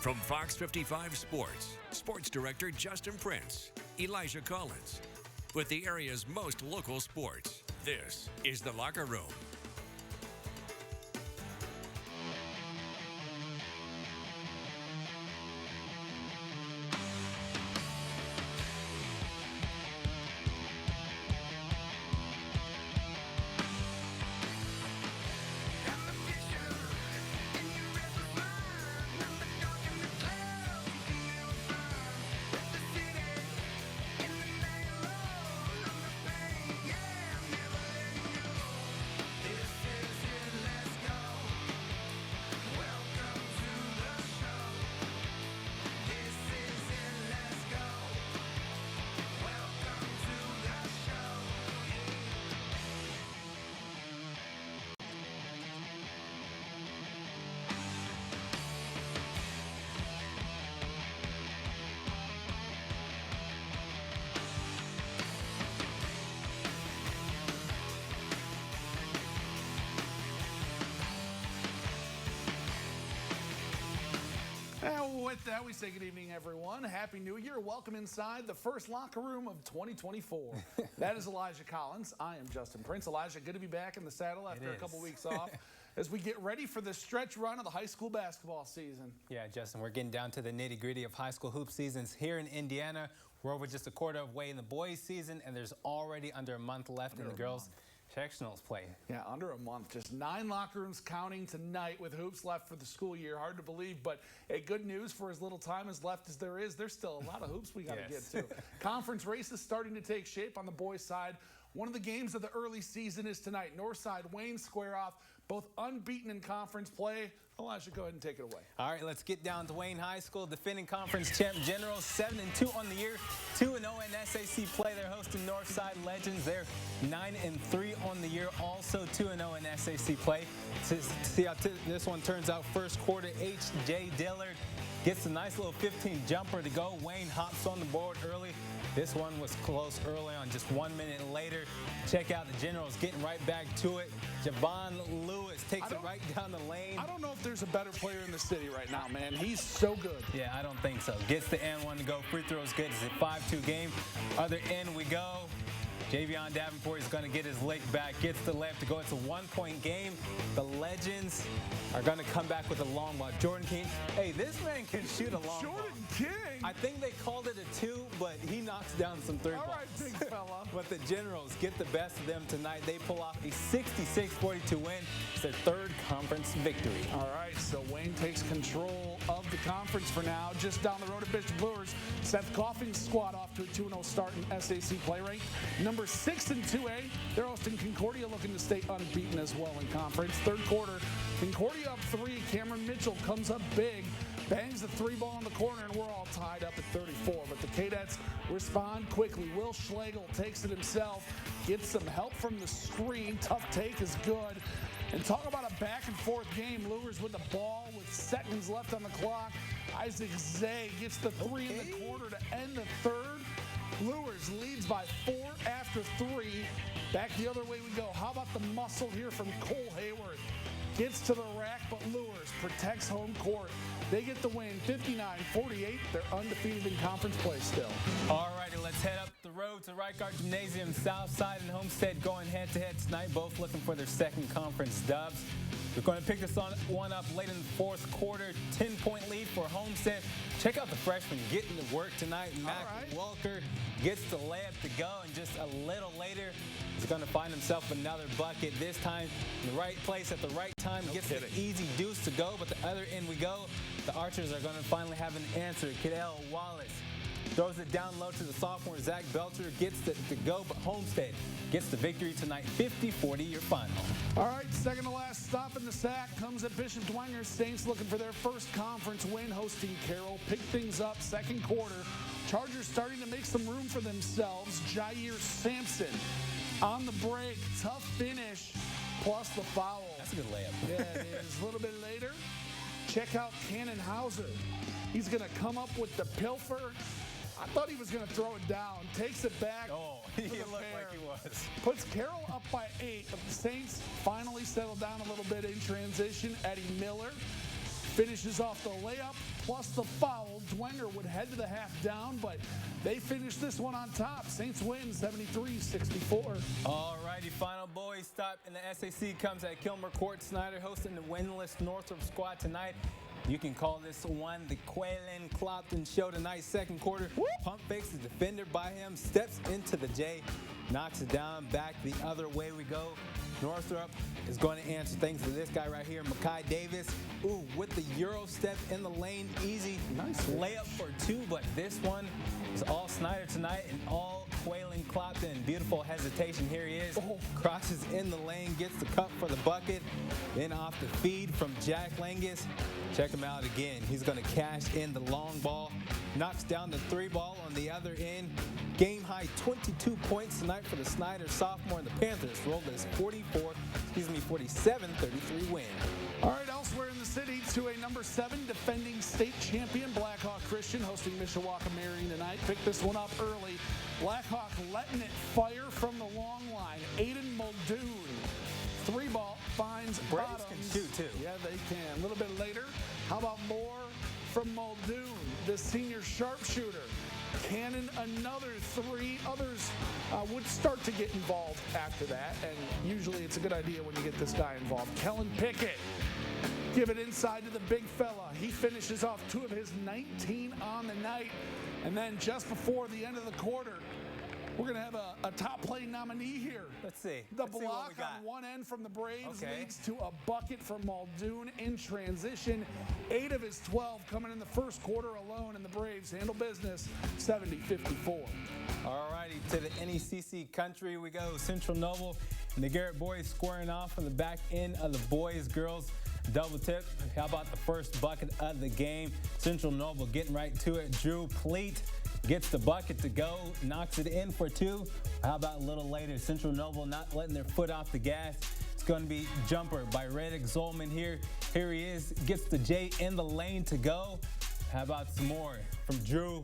From Fox 55 Sports, Sports Director Justin Prince, Elijah Collins. With the area's most local sports, this is The Locker Room. And with that, we say good evening, everyone. Happy New Year. Welcome inside the first locker room of 2024. That is Elijah Collins. I am Justin Prince. Elijah, good to be back in the saddle after a couple weeks off as we get ready for the stretch run of the high school basketball season. Yeah, Justin, we're getting down to the nitty-gritty of high school hoop seasons here in Indiana. We're over just a quarter of way in the boys' season, and there's already under a month left in the girls' sectionals play. Yeah, under a month. Just 9 locker rooms counting tonight with hoops left for the school year. Hard to believe, but hey, good news for as little time as left as there is. There's still a lot of hoops we got to get to. Conference races starting to take shape on the boys' side. One of the games of the early season is tonight. Northside, Wayne square off, both unbeaten in conference play. Elijah, go ahead and take it away. All right, let's get down to Wayne High School. Defending conference champ Generals, 7-2 on the year, 2-0 in SAC play. They're hosting Northside Legends. They're 9-3 on the year, also 2-0 in SAC play. See how this one turns out. First quarter, H.J. Dillard gets a nice little 15 jumper to go. Wayne hops on the board early. This one was close early on, just 1 minute later. Check out the Generals getting right back to it. Javon Lewis takes it right down the lane. I don't know if there's a better player in the city right now, man. He's so good. Yeah, I don't think so. Gets the end one to go. Free throws good. It's a 5-2 game. Other end we go. Javion Davenport is going to get his leg back, gets the left to go. It's a 1-point game. The Legends are going to come back with a long ball. Jordan King, hey, this man can shoot a long ball. Jordan King? I think they called it a 2, but he knocks down some 3 balls. All right, big fella. But the Generals get the best of them tonight. They pull off a 66-42 win. It's their 3rd conference victory. All right, so Wayne takes control of the conference for now. Just down the road at Bishop Brewers, Seth Coughing's squad off to a 2-0 start in SAC play rank. Number 6 in 2A, they're hosting Concordia, looking to stay unbeaten as well in conference. Third quarter, Concordia up 3. Cameron Mitchell comes up big, bangs the 3-ball in the corner, and we're all tied up at 34. But the Cadets respond quickly. Will Schlegel takes it himself, gets some help from the screen. Tough take is good. And talk about a back-and-forth game. Lures with the ball with seconds left on the clock. Isaac Zay gets the 3 in the quarter to end the third. Lures leads by 4 after 3. Back the other way we go. How about the muscle here from Cole Hayward? Gets to the rack, but Lures protects home court. They get the win, 59-48. They're undefeated in conference play still. All righty, let's head up the road to Reichart Gymnasium. Southside and Homestead going head-to-head tonight, both looking for their 2nd conference dubs. We're going to pick this one up late in the 4th quarter. 10-point lead for Homestead. Check out the freshman getting to work tonight. Mac Walker gets the layup to go, and just a little later, he's going to find himself another bucket. This time, in the right place at the right time. Gets the easy deuce to go, but the other end we go. The Archers are going to finally have an answer. Cadell Wallace throws it down low to the sophomore. Zach Belcher gets it to go, but Homestead gets the victory tonight. 50-40 your final. All right, second to last stop in the SAC comes at Bishop Dwenger. Saints looking for their 1st conference win, hosting Carroll. Pick things up 2nd quarter. Chargers starting to make some room for themselves. Jair Sampson on the break. Tough finish, plus the foul. That's a good layup. Yeah, it is. A little bit later, check out Cannon Hauser. He's going to come up with the pilfer. I thought he was going to throw it down. Takes it back. Oh, he looked like he was. Puts Carroll up by 8, but the Saints finally settle down a little bit in transition. Eddie Miller finishes off the layup plus the foul. Dwenger would head to the half down, but they finish this one on top. Saints win 73-64. All righty, final boys stop in the SAC comes at Kilmer Court. Snyder hosting the winless Northrop squad tonight. You can call this one the Quaylen Clopton show tonight. Second quarter, pump fakes the defender by him, steps into the J, knocks it down, back the other way we go. Northrop is going to answer things to this guy right here, Makai Davis. Ooh, with the Euro step in the lane, easy. Nice layup for two, but this one is all Snyder tonight and all Quaylen Clopton. Beautiful hesitation. Here he is. Crosses in the lane, gets the cup for the bucket. Then off the feed from Jack Langus. Check him out again. He's going to cash in the long ball. Knocks down the three ball on the other end. Game high 22 points tonight for the Snyder sophomore, and the Panthers rolled this 47-33 win. All right, elsewhere in the city, to a number 7 defending state champion, Blackhawk Christian hosting Mishawaka Marion tonight. Picked this one up early. Blackhawk letting it fire from the long line. Aiden Muldoon. Three ball finds Braves bottoms. can shoot too. Yeah, they can. A little bit later, how about more from Muldoon, the senior sharpshooter? Cannon another three. Others would start to get involved after that, and usually it's a good idea when you get this guy involved. Kellen Pickett, give it inside to the big fella. He finishes off 2 of his 19 on the night, and then just before the end of the quarter, we're going to have a top play nominee here. Let's see. The Let's see block on one end from the Braves leads to a bucket from Muldoon in transition. 8 of his 12 coming in the first quarter alone, and the Braves handle business 70-54. All righty, to the NECC country we go. Central Noble and the Garrett boys squaring off on the back end of the boys-girls double tip. How about the first bucket of the game? Central Noble getting right to it. Drew Pleat gets the bucket to go, knocks it in for 2. How about a little later, Central Noble not letting their foot off the gas. It's going to be jumper by Reddick Zolman here. Here he is, gets the J in the lane to go. How about some more from Drew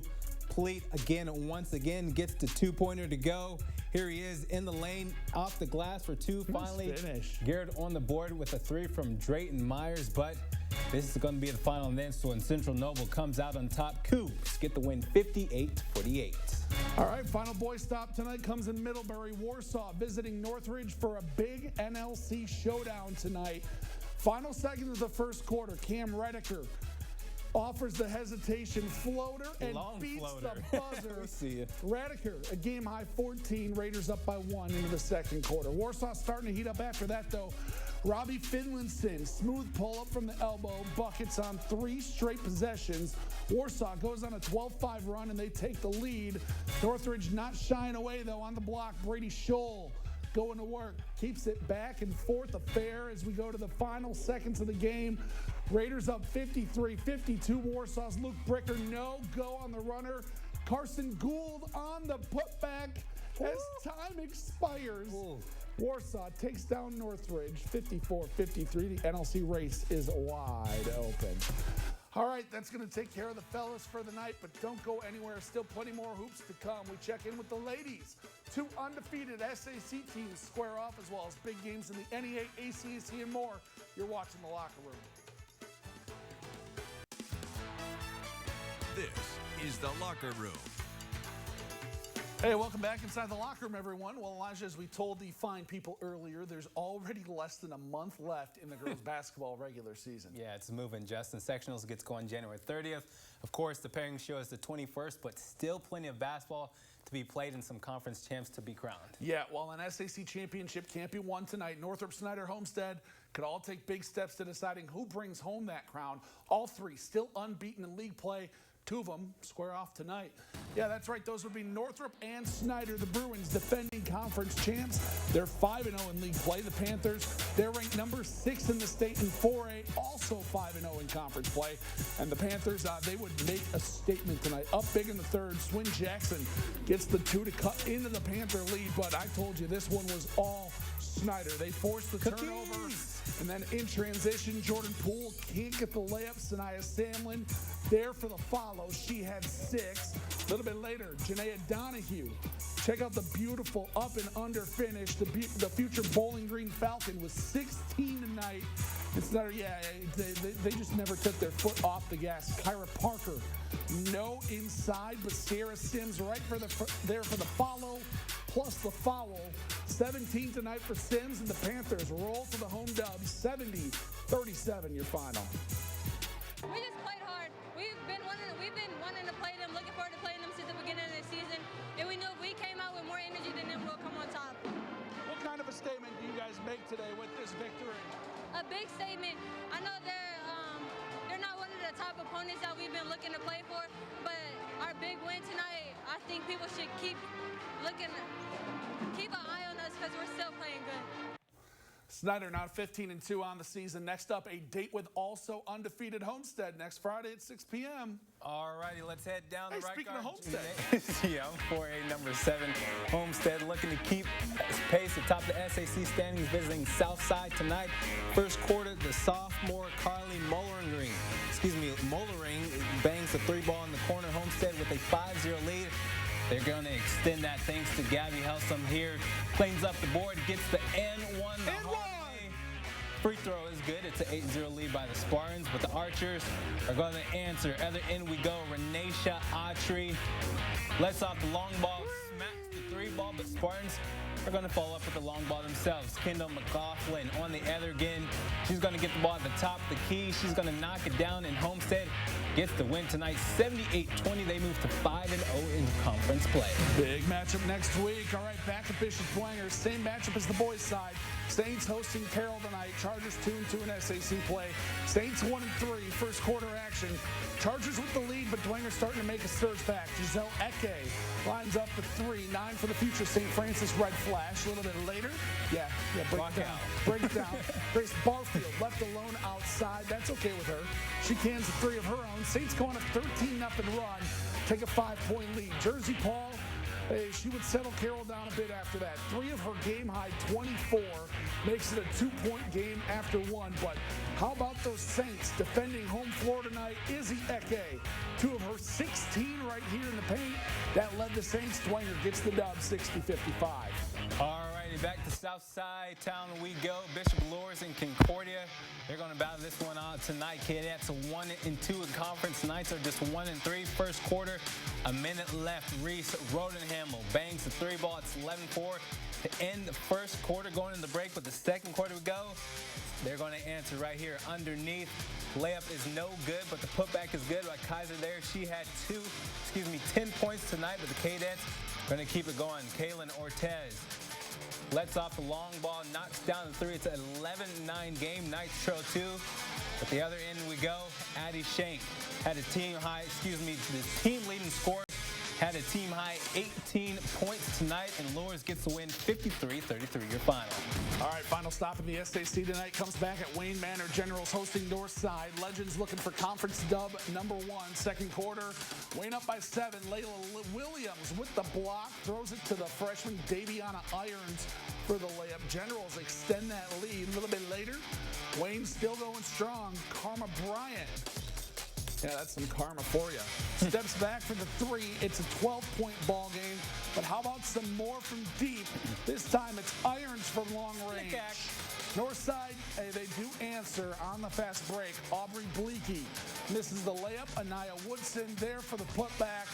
Pleat again, once again, gets the 2-pointer to go. Here he is in the lane, off the glass for 2. Finally, Garrett on the board with a 3 from Drayton Myers, but this is going to be the final and then, so when Central Noble comes out on top, Cougs get the win 58-48. All right, final boy stop tonight comes in Middlebury. Warsaw visiting Northridge for a big NLC showdown tonight. Final seconds of the first quarter, Cam Rediker offers the hesitation floater and beats the buzzer. We see you. Rediker, a game-high 14, Raiders up by 1 into the second quarter. Warsaw starting to heat up after that, though. Robbie Finlinson, smooth pull-up from the elbow, buckets on 3 straight possessions. Warsaw goes on a 12-5 run, and they take the lead. Northridge not shying away, though, on the block. Brady Scholl going to work, keeps it back and forth affair as we go to the final seconds of the game. Raiders up 53-52. Warsaw's Luke Bricker no go on the runner. Carson Gould on the putback as time expires. Warsaw takes down Northridge 54-53. The NLC race is wide open. All right, that's going to take care of the fellas for the night, but don't go anywhere. Still plenty more hoops to come. We check in with the ladies. 2 undefeated SAC teams square off, as well as big games in the NEA, ACAC, and more. You're watching The Locker Room. This is The Locker Room. Hey, welcome back inside The Locker Room, everyone. Well, Elijah, as we told the fine people earlier, there's already less than a month left in the girls' basketball regular season. Yeah, it's moving, Justin. Sectionals gets going January 30th. Of course, the pairing show is the 21st, but still plenty of basketball to be played and some conference champs to be crowned. Yeah, while an SAC championship can't be won tonight, Northrop, Snyder, Homestead could all take big steps to deciding who brings home that crown. All 3 still unbeaten in league play. 2 of them square off tonight. Yeah, that's right. Those would be Northrop and Snyder, the Bruins, defending conference champs. They're 5-0 in league play. The Panthers, they're ranked number 6 in the state in 4A, also 5-0 in conference play. And the Panthers, they would make a statement tonight. Up big in the third, Swin Jackson gets the 2 to cut into the Panther lead. But I told you, this one was all Snyder. They forced the turnover. And then in transition, Jordan Poole can't get the layup. Sanaya Samlin there for the follow. She had 6. A little bit later, Janaea Donahue Check out the beautiful up and under finish. The future Bowling Green Falcon was 16 tonight. It's not, they just never took their foot off the gas. Kyra Parker, no inside, but Sierra Sims right there for the follow, plus the foul. 17 tonight for Sims, and the Panthers roll to the home dub, 70-37 your final. We just played hard. We've been wanting to play them, looking forward to playing them since the beginning of the season. And we knew if we came out with more energy than them, we'll come on top. What kind of a statement do you guys make today with this victory? A big statement. I know they're not one of the top opponents that we've been looking to play for, but our big win tonight, I think people should keep an eye on us because we're still playing good. Snyder now 15-2 on the season. Next up, a date with also undefeated Homestead next Friday at 6 p.m. All righty, let's head down the right speaking guard. of Homestead. Yeah, 4A number 7. Homestead looking to keep pace atop the SAC standings, visiting Southside tonight. First quarter, the sophomore Carly Mollering bangs the 3-ball in the corner. Homestead with a 5-0 lead. They're going to extend that thanks to Gabby Helsum here. Cleans up the board, gets the N1 the hard way. Free throw is good. It's an 8-0 lead by the Spartans, but the Archers are going to answer. Other end we go. Renaisha Autry lets off the long ball, smacks the 3-ball, but Spartans are going to follow up with the long ball themselves. Kendall McLaughlin on the other again. She's going to get the ball at the top of the key. She's going to knock it down, and Homestead gets the win tonight, 78-20. They move to 5-0 in conference play. Big matchup next week. All right, back at Bishop Dwenger. Same matchup as the boys' side. Saints hosting Carroll tonight. Chargers 2-2 in SAC play. Saints 1-3, first quarter action. Chargers with the lead, but Dwenger starting to make a surge back. Giselle Eke lines up for 3. 9 for the future St. Francis Red Flash. A little bit later. Break it down. Grace Barfield left alone outside. That's okay with her. She cans 3 of her own. Saints go on a 13-0 run. Take a 5-point lead. Jersey Paul, she would settle Carroll down a bit after that. 3 of her game-high 24 makes it a 2-point game after 1. But how about those Saints defending home floor tonight? Izzy Eke, 2 of her 16 right here in the paint. That led the Saints. Dwenger gets the dub, 60-55. All righty, back to Southside Town we go. Bishop Lures and Concordia. They're going to battle this one out tonight. Cadets 1-2 in conference. Knights are just 1-3. First quarter, a minute left. Reese Rodenhamel bangs the 3-ball. It's 11-4 to end the first quarter. Going in the break, but the second quarter we go. They're going to answer right here underneath. Layup is no good, but the putback is good by Kaiser there. She had 10 points tonight, but the Cadets are going to keep it going. Kaylin Ortez lets off the long ball, knocks down the 3. It's an 11-9 game. Knights trail 2. At the other end we go. Addie Shank had a team leading scorer. Had a team high 18 points tonight, and Lures gets the win 53-33 your final. All right, final stop in the SAC tonight comes back at Wayne Manor. Generals hosting Northside. Legends looking for conference dub number 1. Second quarter, Wayne up by 7. Layla Williams with the block, throws it to the freshman Daviana Irons for the layup. Generals extend that lead a little bit later. Wayne still going strong. Karma Bryant. Yeah, that's some karma for you. Steps back for the 3. It's a 12-point ball game. But how about some more from deep? This time it's Irons from long range. Northside, they do answer on the fast break. Aubrey Bleaky misses the layup. Anaya Woodson there for the putback.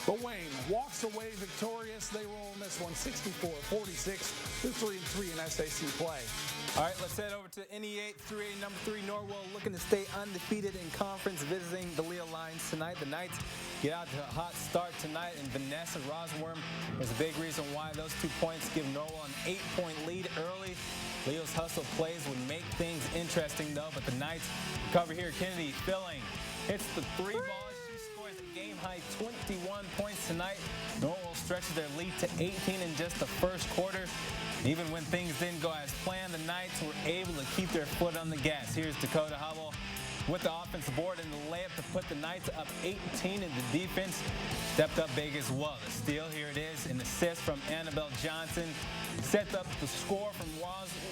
But Wayne walks away victorious. They roll in this one 64-46. They're 3-3 in SAC play. All right, let's head over to NE8 3A number 3 Norwell, looking to stay undefeated in conference, visiting the Leah Lions tonight. The Knights get out to a hot start tonight, and Vanessa Rosworm is a big reason why those 2 points give Norwell an 8-point lead early. Leo's hustle plays would make things interesting, though, but the Knights recover here. Kennedy Filling hits the 3-ball. Game-high 21 points tonight. Norwell stretches their lead to 18 in just the first quarter. Even when things didn't go as planned, the Knights were able to keep their foot on the gas. Here's Dakota Hubble with the offensive board and the layup to put the Knights up 18, and the defense stepped up big as well. The steal, here it is, an assist from Annabelle Johnson. Sets up the score from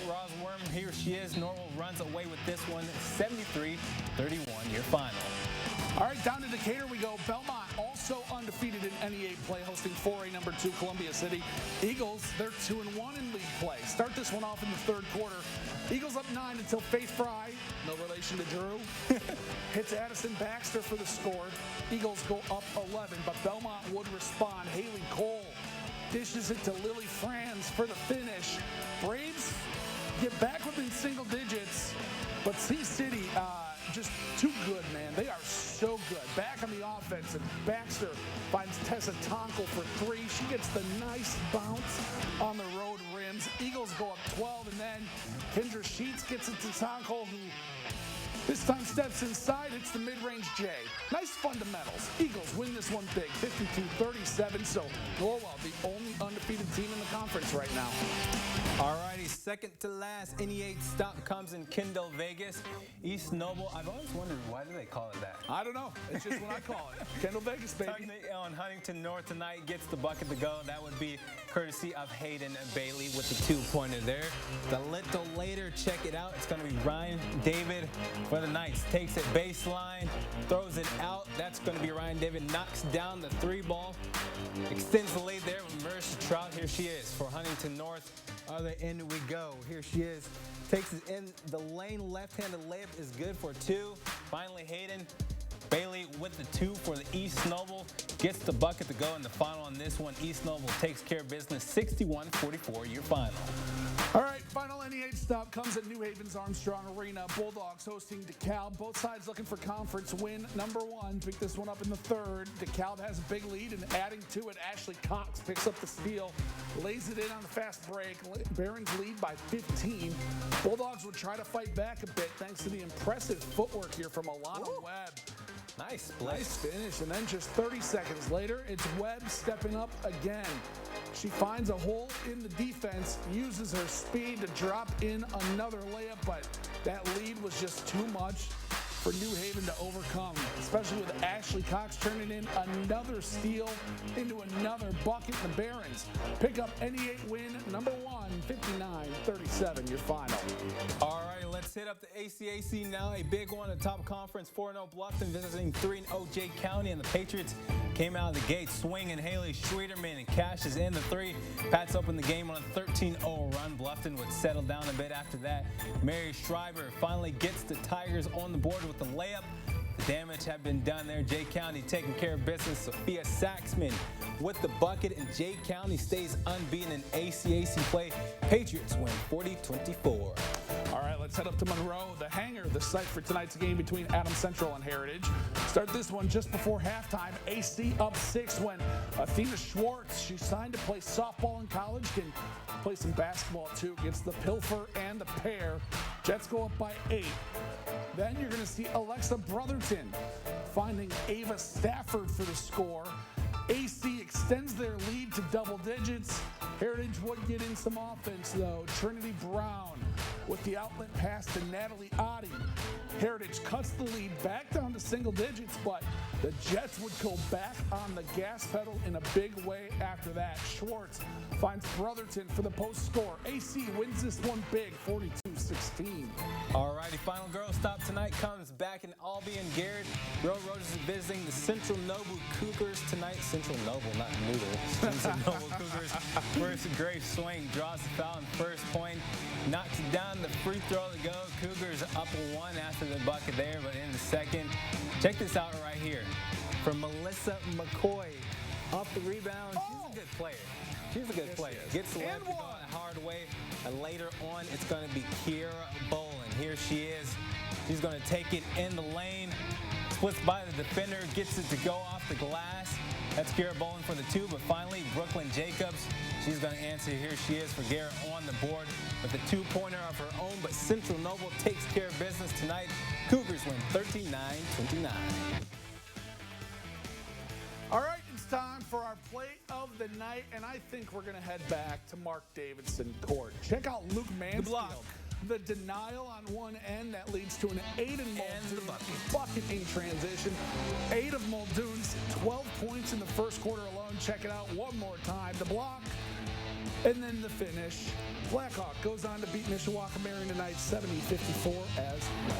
Rosworm. Here she is. Norwell runs away with this one, 73-31, your final. All right, down to Decatur we go. Belmont also undefeated in NEA play, hosting 4A number 2 Columbia City. Eagles, they're 2-1 in league play. Start this one off in the third quarter. Eagles up 9 until Faith Fry, no relation to Drew, hits Addison Baxter for the score. Eagles go up 11, but Belmont would respond. Haley Cole dishes it to Lily Franz for the finish. Braves get back within single digits, but C-City just too good, man. They are so good. Back on the offense, and Baxter finds Tessa Tonkel for 3. She gets the nice bounce on the road rims. Eagles go up 12, and then Kendra Sheets gets it to Tonkel, who this time steps inside. It's the mid-range J. Nice fundamentals. Eagles win this one big, 52-37. So Norwell, the only undefeated team in the conference right now. All righty, second to last NE8 stop comes in Kendall, Vegas. East Noble. I've always wondered, why do they call it that? I don't know. It's just what I call it. Kendall, Vegas, baby. On Huntington North tonight gets the bucket to go. That would be courtesy of Hayden Bailey with the 2-pointer there. The little later, check it out. It's going to be Ryan David for the Knights. Takes it baseline, throws it out. That's going to be Ryan David. Knocks down the 3-ball. Extends the lead there with Marissa Trout. Here she is for Huntington North. Other end we go. Here she is. Takes it in the lane. Left-handed layup is good for 2. Finally, Hayden Bailey with the 2 for the East Noble. Gets the bucket to go in the final on this one. East Noble takes care of business. 61-44, your final. All right, final NE8 stop comes at New Haven's Armstrong Arena. Bulldogs hosting DeKalb. Both sides looking for conference win number 1. Pick this one up in the third. DeKalb has a big lead, and adding to it, Ashley Cox picks up the steal, lays it in on the fast break. Barons lead by 15. Bulldogs will try to fight back a bit thanks to the impressive footwork here from Alana Webb. Nice play. Nice finish, and then just 30 seconds later, it's Webb stepping up again. She finds a hole in the defense, uses her speed to drop in another layup, but that lead was just too much for New Haven to overcome, especially with Ashley Cox turning in another steal into another bucket. The Barons pick up NE8 win number 1, 59-37, your final. All right, let's hit up the ACAC now. A big one, a top conference, 4-0 Bluffton visiting 3-0 Jay County, and the Patriots came out of the gate swinging. Haley Schwederman and cashes in the 3. Pats open the game on a 13-0 run. Bluffton would settle down a bit after that. Mary Schreiber finally gets the Tigers on the board with the layup. The damage had been done there. Jay County taking care of business. Sophia Saxman with the bucket, and Jay County stays unbeaten in ACAC play. Patriots win 40-24. All right, let's head up to Monroe. The Hangar, the site for tonight's game between Adams Central and Heritage. Start this one just before halftime. AC up 6 when Athena Schwartz, she signed to play softball in college, can play some basketball too. Gets the pilfer and the pair. Jets go up by 8. Then you're going to see Alexa Brotherton finding Ava Stafford for the score. AC extends their lead to double digits. Heritage would get in some offense, though. Trinity Brown with the outlet pass to Natalie Oddie. Heritage cuts the lead back down to single digits, but the Jets would go back on the gas pedal in a big way after that. Schwartz finds Brotherton for the post score. AC wins this one big, 42-16. All righty, final girls stop tonight comes back in Albion. Garrett Railroaders is visiting the Central Noble Cougars tonight. Central Noble, not Noodle. Central Noble Cougars. First Grace Swing draws the foul in first point. Knocks down the free throw to go. Cougars up 1 after the bucket there, but in the second. Check this out right here. From Melissa McCoy. Off the rebound. She's a good player. She's a good player. Gets the leg to go the hard way. And later on, it's going to be Kiera Bolin. Here she is. She's going to take it in the lane. Splits by the defender. Gets it to go off the glass. That's Kiera Bolin for the 2. But finally, Brooklyn Jacobs. She's going to answer. Here she is for Garrett on the board with a 2-pointer of her own. But Central Noble takes care of business tonight. Cougars win 39-29. All right, it's time for our play of the night, and I think we're going to head back to Mark Davidson Court. Check out Luke Mansfield. The denial on one end that leads to an Aiden Muldoon bucket in transition. 8 of Muldoon's 12 points in the first quarter alone. Check it out one more time. The block, and then the finish. Blackhawk goes on to beat Mishawaka Marion tonight 70-54 as well.